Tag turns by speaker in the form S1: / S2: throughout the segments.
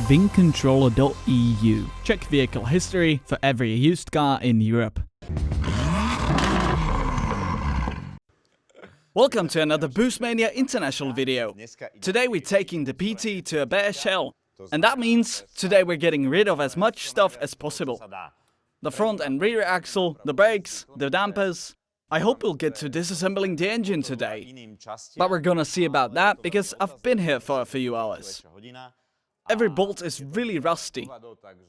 S1: vincontroller.eu. Check vehicle history for every used car in Europe. Welcome to another Boostmania International video. Today we're taking the PT to a bare shell. And that means today we're getting rid of as much stuff as possible. The front and rear axle, the brakes, the dampers. I hope we'll get to disassembling the engine today. But we're gonna see about that because I've been here for a few hours. Every bolt is really rusty.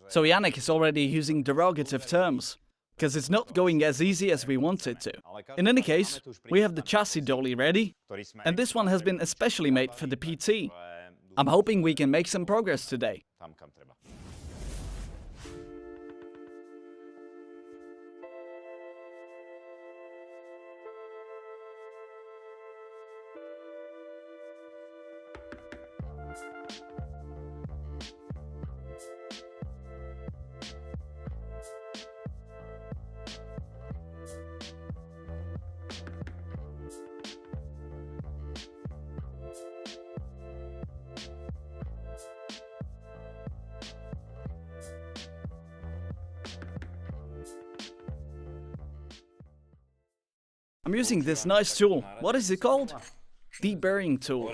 S1: So Yannick is already using derogative terms, because it's not going as easy as we want it to. In any case, we have the chassis dolly ready, and this one has been especially made for the PT. I'm hoping we can make some progress today. I'm using this nice tool. What is it called? Deburring tool.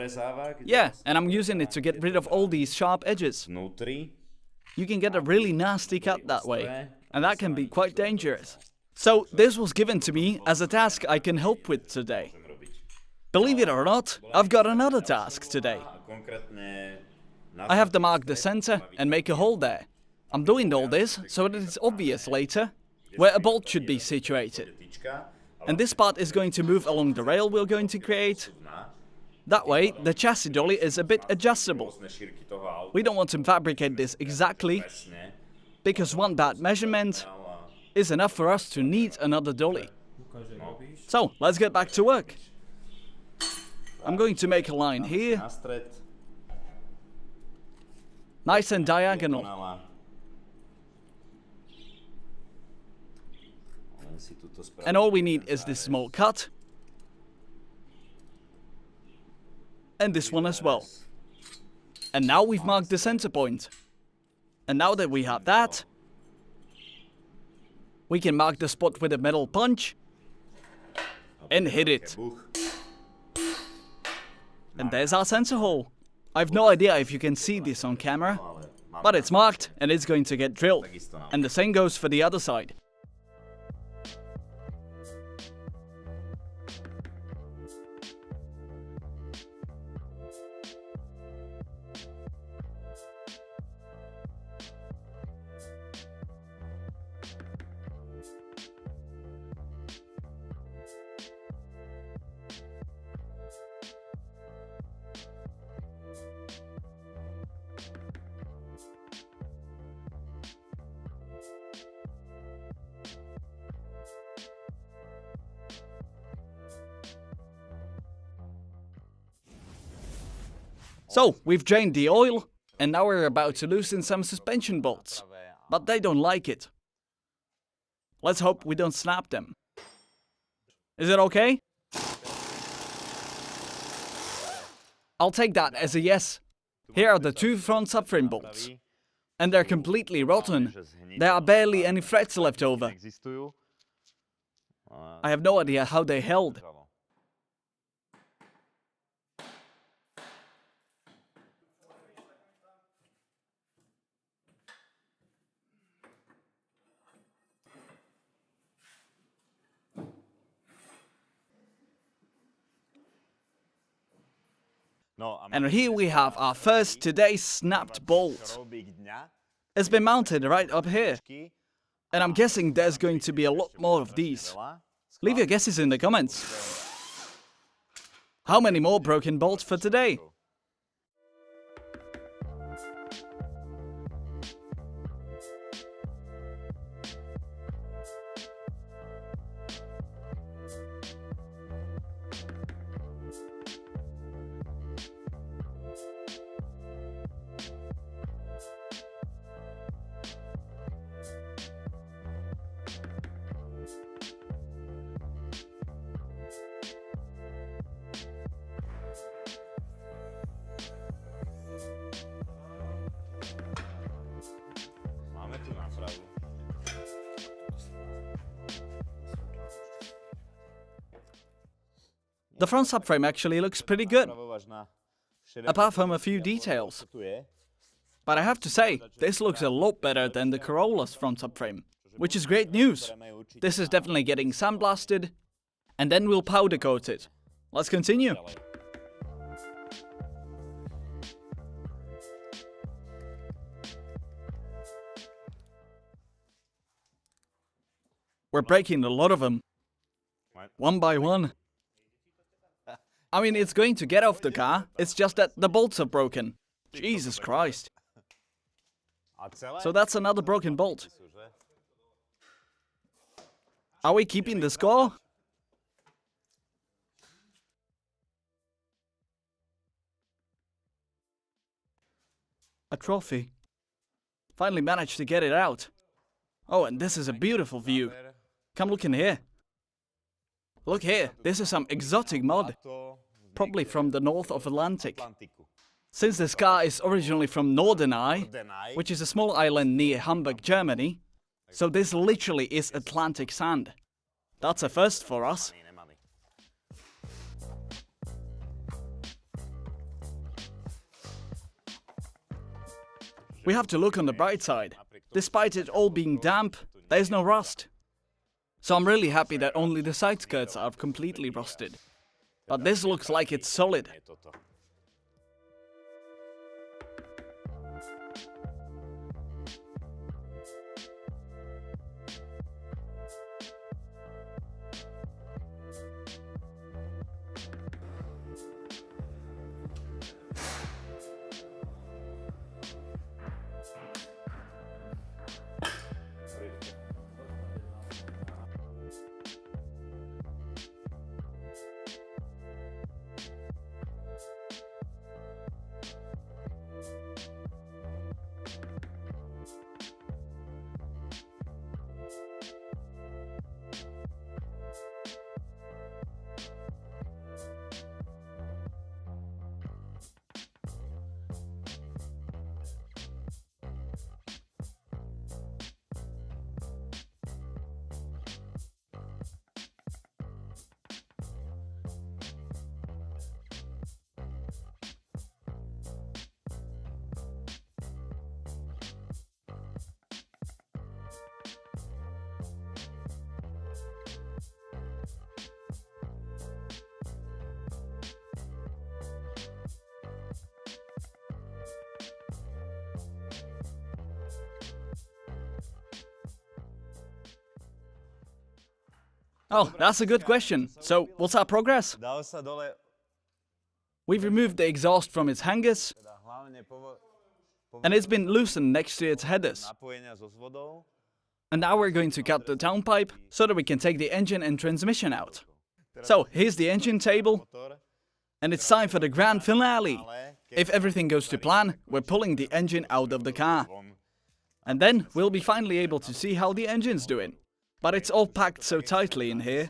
S1: Yeah, and I'm using it to get rid of all these sharp edges. You can get a really nasty cut that way, and that can be quite dangerous. So this was given to me as a task I can help with today. Believe it or not, I've got another task today. I have to mark the center and make a hole there. I'm doing all this so that it's obvious later where a bolt should be situated. And this part is going to move along the rail we're going to create. That way, the chassis dolly is a bit adjustable. We don't want to fabricate this exactly, because one bad measurement is enough for us to need another dolly. So, let's get back to work. I'm going to make a line here, nice and diagonal. And all we need is this small cut. And this one as well. And now we've marked the center point. And now that we have that, we can mark the spot with a metal punch and hit it. And there's our center hole. I have no idea if you can see this on camera, but it's marked and it's going to get drilled. And the same goes for the other side. So, we've drained the oil, and now we're about to loosen some suspension bolts. But they don't like it. Let's hope we don't snap them. Is it okay? I'll take that as a yes. Here are the two front subframe bolts. And they're completely rotten. There are barely any threads left over. I have no idea how they held. And here we have our first today's snapped bolt. It's been mounted right up here. And I'm guessing there's going to be a lot more of these. Leave your guesses in the comments. How many more broken bolts for today? The front subframe actually looks pretty good, apart from a few details. But I have to say, this looks a lot better than the Corolla's front subframe, which is great news. This is definitely getting sandblasted, and then we'll powder coat it. Let's continue. We're breaking a lot of them, one by one. I mean, it's going to get off the car, it's just that the bolts are broken. Jesus Christ. So that's another broken bolt. Are we keeping the score? A trophy. Finally managed to get it out. Oh, and this is a beautiful view. Come look in here. Look here, this is some exotic mod. Probably from the north of Atlantic. Since this car is originally from Norderney, which is a small island near Hamburg, Germany, so this literally is Atlantic sand. That's a first for us. We have to look on the bright side. Despite it all being damp, there's no rust. So I'm really happy that only the side skirts are completely rusted. But this looks like it's solid. Oh, that's a good question. So, what's our progress? We've removed the exhaust from its hangers, and it's been loosened next to its headers. And now we're going to cut the downpipe, so that we can take the engine and transmission out. So, here's the engine table, and it's time for the grand finale. If everything goes to plan, we're pulling the engine out of the car. And then, we'll be finally able to see how the engine's doing. But it's all packed so tightly in here,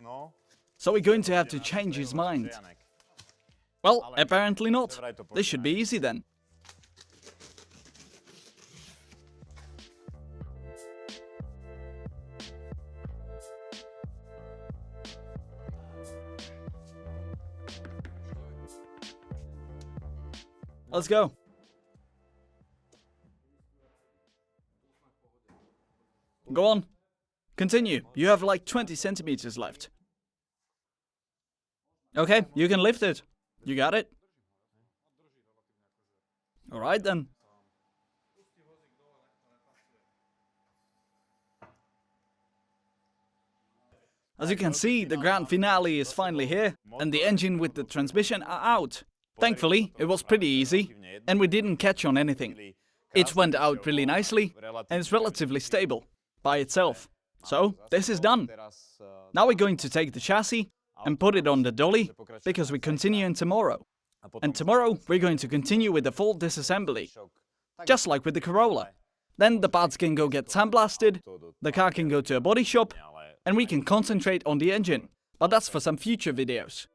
S1: so we're going to have to change his mind. Well, apparently not. This should be easy then. Let's go. Go on. Continue. You have like 20 centimeters left. Okay, you can lift it. You got it? Alright then. As you can see, the grand finale is finally here, and the engine with the transmission are out. Thankfully, it was pretty easy, and we didn't catch on anything. It went out really nicely, and it's relatively stable by itself. So, this is done. Now we're going to take the chassis and put it on the dolly, because we continue in tomorrow. And tomorrow, we're going to continue with the full disassembly, just like with the Corolla. Then the parts can go get sandblasted, the car can go to a body shop, and we can concentrate on the engine. But that's for some future videos.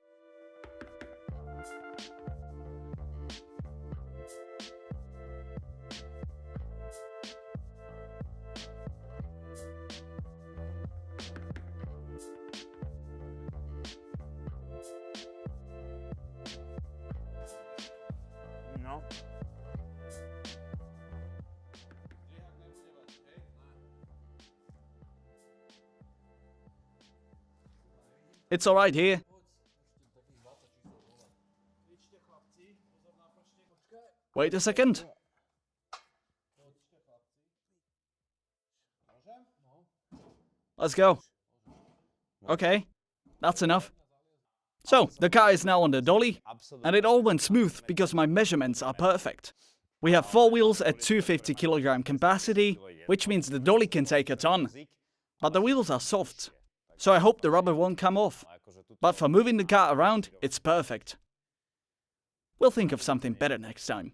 S1: It's alright here. Wait a second. Let's go. Okay, that's enough. So, the car is now on the dolly, and it all went smooth because my measurements are perfect. We have 4 wheels at 250 kilogram capacity, which means the dolly can take a ton. But the wheels are soft, so I hope the rubber won't come off. But for moving the car around, it's perfect. We'll think of something better next time.